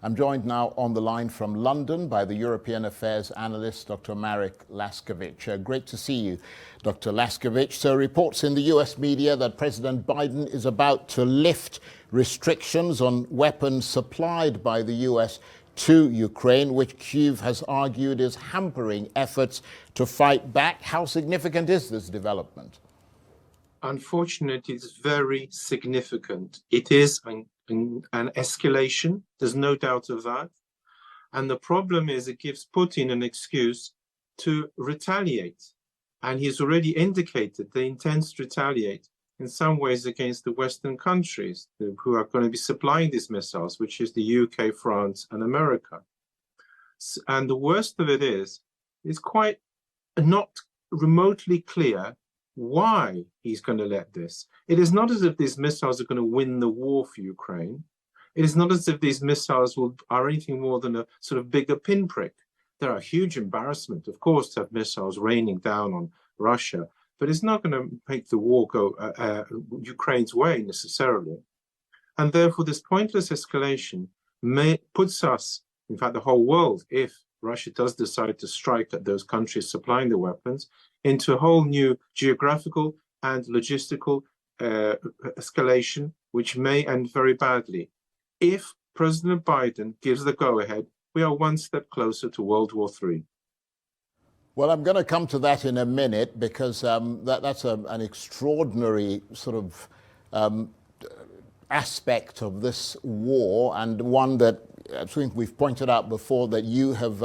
I'm joined now on the line from London by the European Affairs analyst, Dr. Marek Laskiewicz. Great to see you, Dr. Laskiewicz. So reports in the US media that President Biden is about to lift restrictions on weapons supplied by the US to Ukraine, which Kyiv has argued is hampering efforts to fight back. How significant is this development? Unfortunately, it's very significant. It is an escalation. There's no doubt of that. And the problem is it gives Putin an excuse to retaliate. And he's already indicated they intend to retaliate in some ways against the Western countries who are going to be supplying these missiles, which is the UK, France, and America. And the worst of it is, it's quite not remotely clear why he's going to let this. It is not as if these missiles are going to win the war for Ukraine. It is not as if these missiles are anything more than a sort of bigger pinprick. They're a huge embarrassment, of course, to have missiles raining down on Russia, but it's not going to make the war go Ukraine's way necessarily. And therefore, this pointless escalation puts us, in fact, the whole world, if Russia does decide to strike at those countries supplying the weapons, into a whole new geographical and logistical escalation, which may end very badly. If President Biden gives the go-ahead, we are one step closer to World War III. Well, I'm going to come to that in a minute because that's an extraordinary sort of aspect of this war, and one that I think we've pointed out before that you have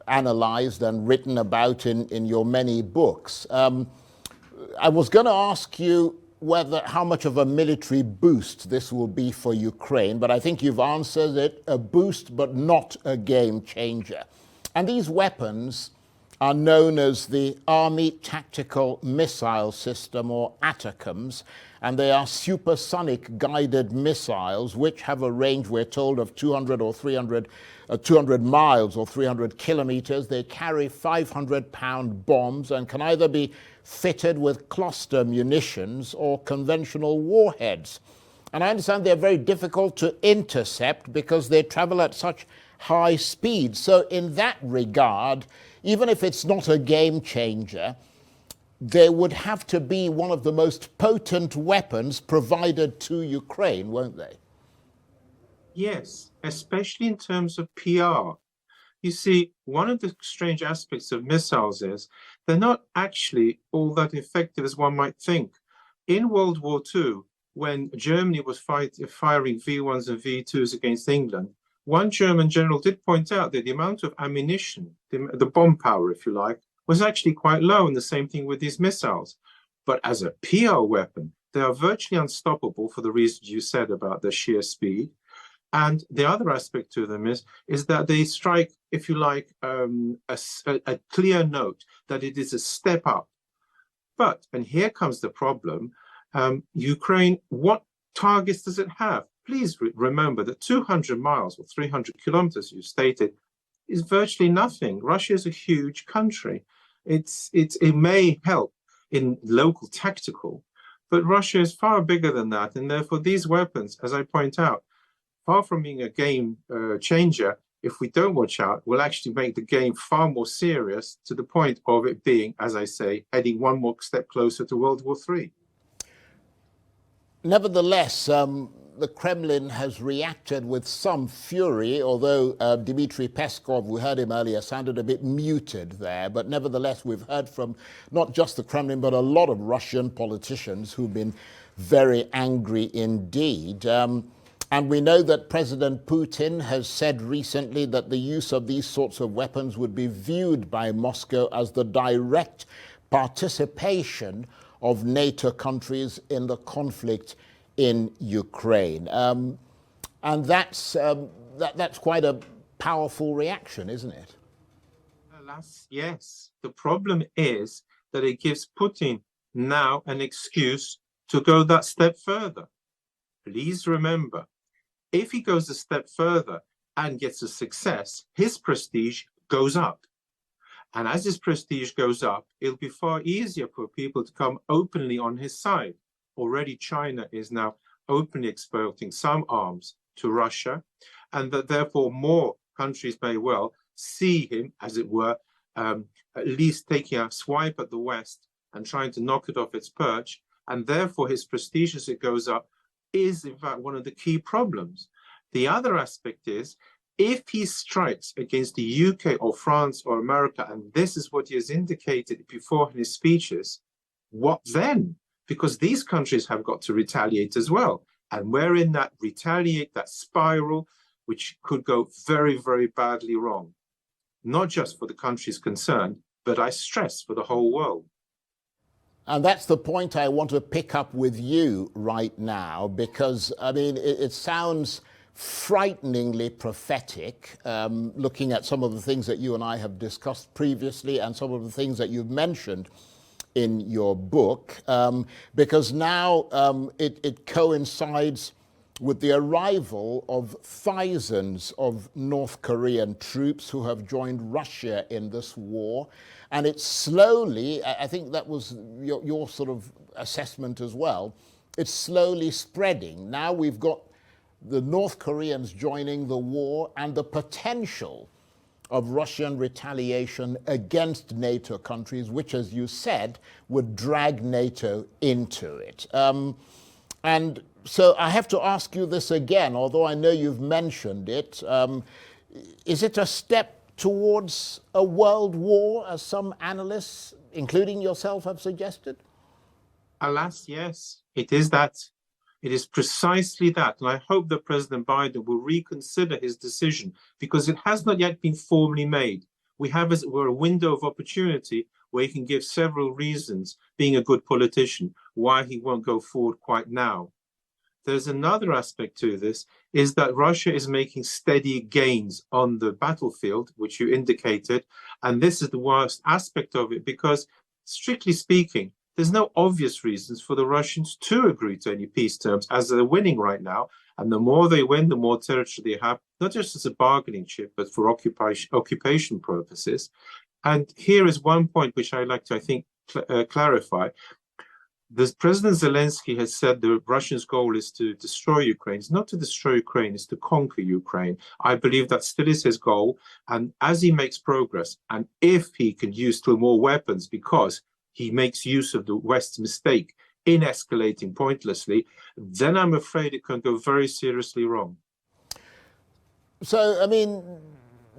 analyzed and written about in your many books. I was going to ask you how much of a military boost this will be for Ukraine, but I think you've answered it: a boost, but not a game changer. And these weapons are known as the Army Tactical Missile System, or ATACMS, and they are supersonic guided missiles which have a range, we're told, of 200 miles or 300 kilometers. They carry 500-pound bombs and can either be fitted with cluster munitions or conventional warheads. And I understand they're very difficult to intercept because they travel at such high speed. So in that regard, even if it's not a game changer, they would have to be one of the most potent weapons provided to Ukraine, won't they? Yes, especially in terms of PR. You see, one of the strange aspects of missiles is they're not actually all that effective as one might think. In World War II, when Germany was firing V1s and V2s against England, one German general did point out that the amount of ammunition, the bomb power, if you like, was actually quite low, and the same thing with these missiles. But as a PR weapon, they are virtually unstoppable for the reasons you said about their sheer speed. And the other aspect to them is that they strike, if you like, a clear note that it is a step up. But, and here comes the problem, Ukraine, what targets does it have? Please remember that 200 miles or 300 kilometers, you stated, is virtually nothing. Russia is a huge country. It may help in local tactical, but Russia is far bigger than that. And therefore, these weapons, as I point out, far from being a game changer, if we don't watch out, will actually make the game far more serious, to the point of it being, as I say, heading one more step closer to World War III. Nevertheless, the Kremlin has reacted with some fury, although Dmitry Peskov, we heard him earlier, sounded a bit muted there. But nevertheless, we've heard from not just the Kremlin, but a lot of Russian politicians who've been very angry indeed. And we know that President Putin has said recently that the use of these sorts of weapons would be viewed by Moscow as the direct participation of NATO countries in the conflict in Ukraine. And that's quite a powerful reaction, isn't it? Alas, yes. The problem is that it gives Putin now an excuse to go that step further. Please remember, if he goes a step further and gets a success, his prestige goes up. And as his prestige goes up, it'll be far easier for people to come openly on his side. Already China is now openly exporting some arms to Russia. and that therefore more countries may well see him, as it were, at least taking a swipe at the West and trying to knock it off its perch, and therefore his prestige as it goes up is in fact one of the key problems. The other aspect is, if he strikes against the UK or France or America, and this is what he has indicated before in his speeches, what then? Because these countries have got to retaliate as well. And we're in that retaliate, that spiral, which could go very, very badly wrong. Not just for the countries concerned, but I stress for the whole world. And that's the point I want to pick up with you right now, because, I mean, it sounds frighteningly prophetic, looking at some of the things that you and I have discussed previously and some of the things that you've mentioned in your book, because now it coincides with the arrival of thousands of North Korean troops who have joined Russia in this war. And it's slowly, I think that was your sort of assessment as well, it's slowly spreading. Now we've got the North Koreans joining the war and the potential of Russian retaliation against NATO countries, which, as you said, would drag NATO into it. And so I have to ask you this again, although I know you've mentioned it. Is it a step towards a world war, as some analysts, including yourself, have suggested? Alas, yes, it is that. It is precisely that. And I hope that President Biden will reconsider his decision, because it has not yet been formally made. We have, as it were, a window of opportunity where he can give several reasons, being a good politician, why he won't go forward quite now. There's another aspect to this, is that Russia is making steady gains on the battlefield, which you indicated. And this is the worst aspect of it, because strictly speaking, there's no obvious reasons for the Russians to agree to any peace terms, as they're winning right now. And the more they win, the more territory they have, not just as a bargaining chip, but for occupation purposes. And here is one point which I'd like to, I think, clarify. The President Zelensky has said the Russians' goal is to destroy Ukraine. It's not to destroy Ukraine, it's to conquer Ukraine. I believe that still is his goal. And as he makes progress, and if he can use still more weapons, because he makes use of the West's mistake in escalating pointlessly, then I'm afraid it can go very seriously wrong. So, I mean,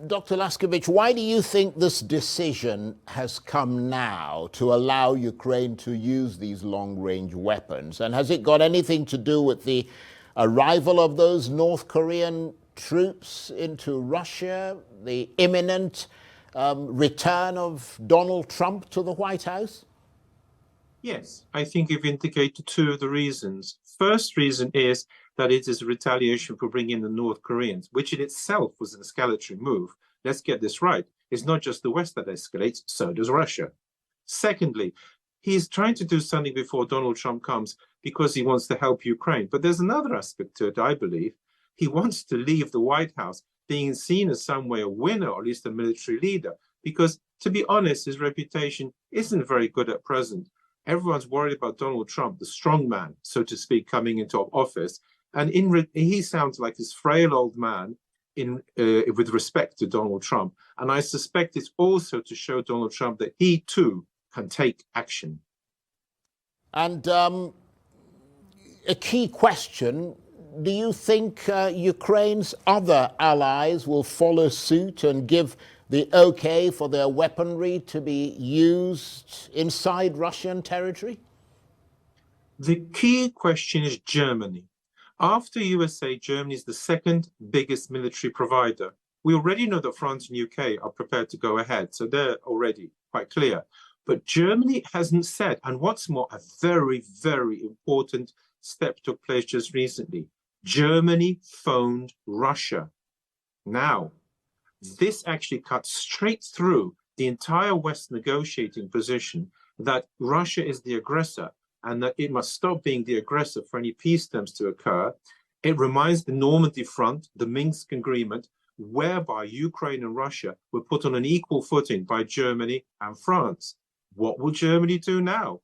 Dr. Laskiewicz, why do you think this decision has come now to allow Ukraine to use these long-range weapons? And has it got anything to do with the arrival of those North Korean troops into Russia, the imminent return of Donald Trump to the White House? Yes, I think you've indicated two of the reasons. First reason is that it is a retaliation for bringing in the North Koreans, which in itself was an escalatory move. Let's get this right. It's not just the West that escalates, so does Russia. Secondly, he's trying to do something before Donald Trump comes because he wants to help Ukraine. But there's another aspect to it, I believe. He wants to leave the White House being seen as some way a winner, or at least a military leader, because, to be honest, his reputation isn't very good at present. Everyone's worried about Donald Trump, the strong man, so to speak, coming into office. And he sounds like this frail old man with respect to Donald Trump. And I suspect it's also to show Donald Trump that he too can take action. And a key question, do you think Ukraine's other allies will follow suit and give the okay for their weaponry to be used inside Russian territory? The key question is Germany. After USA, Germany is the second biggest military provider. We already know that France and UK are prepared to go ahead, so they're already quite clear. But Germany hasn't said, and what's more, a very, very important step took place just recently. Germany phoned Russia. Now, this actually cuts straight through the entire West negotiating position that Russia is the aggressor and that it must stop being the aggressor for any peace terms to occur. It reminds the Normandy Front, the Minsk Agreement, whereby Ukraine and Russia were put on an equal footing by Germany and France. What will Germany do now?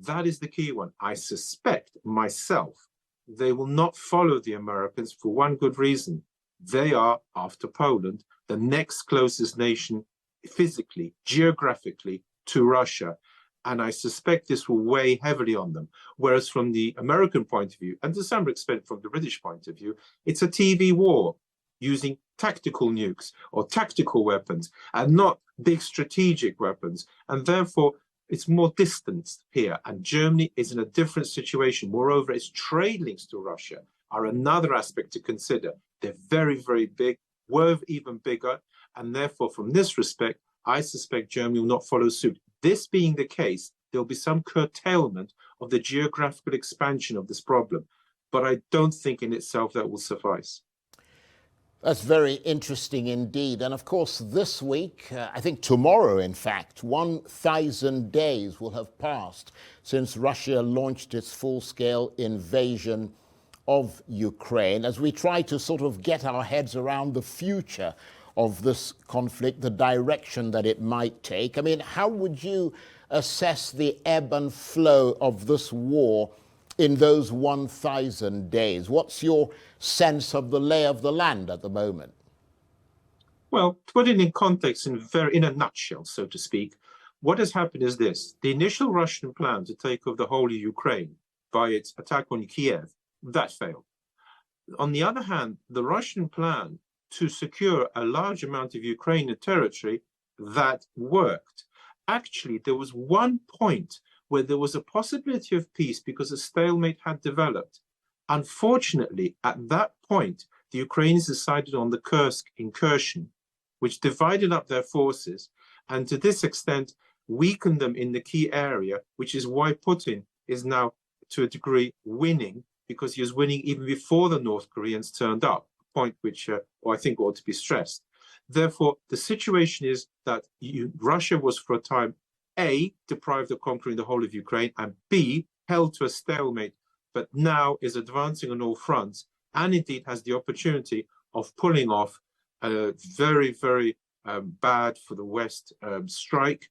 That is the key one. I suspect myself they will not follow the Americans for one good reason. They are, after Poland, the next closest nation physically, geographically to Russia. And I suspect this will weigh heavily on them. Whereas from the American point of view, and to some extent from the British point of view, it's a TV war using tactical nukes or tactical weapons and not big strategic weapons. And therefore, it's more distanced here. And Germany is in a different situation. Moreover, its trade links to Russia are another aspect to consider. They're very, very big, were even bigger. And therefore, from this respect, I suspect Germany will not follow suit. This being the case, there'll be some curtailment of the geographical expansion of this problem. But I don't think in itself that will suffice. That's very interesting indeed. And of course, this week, I think tomorrow, in fact, 1,000 days will have passed since Russia launched its full-scale invasion of Ukraine. As we try to sort of get our heads around the future of this conflict, the direction that it might take, I mean, how would you assess the ebb and flow of this war in those 1,000 days? What's your sense of the lay of the land at the moment? Well, to put it in context, in a nutshell, so to speak, what has happened is this. The initial Russian plan to take over the whole of Ukraine by its attack on Kiev, that failed. On the other hand, the Russian plan to secure a large amount of Ukrainian territory, that worked. Actually, there was one point where there was a possibility of peace because a stalemate had developed. Unfortunately, at that point, the Ukrainians decided on the Kursk incursion, which divided up their forces, and to this extent weakened them in the key area, which is why Putin is now, to a degree, winning, because he was winning even before the North Koreans turned up, a point which I think ought to be stressed. Therefore, the situation is that Russia was for a time A, deprived of conquering the whole of Ukraine, and B, held to a stalemate, but now is advancing on all fronts, and indeed has the opportunity of pulling off a very, very bad for the West strike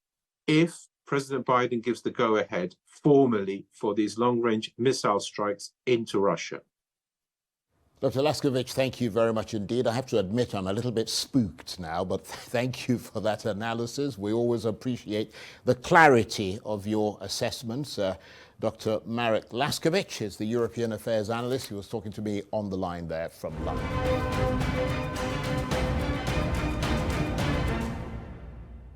if President Biden gives the go-ahead formally for these long-range missile strikes into Russia. Dr. Laskiewicz, thank you very much indeed. I have to admit I'm a little bit spooked now, but thank you for that analysis. We always appreciate the clarity of your assessments. Dr. Marek Laskiewicz is the European Affairs Analyst. He was talking to me on the line there from London.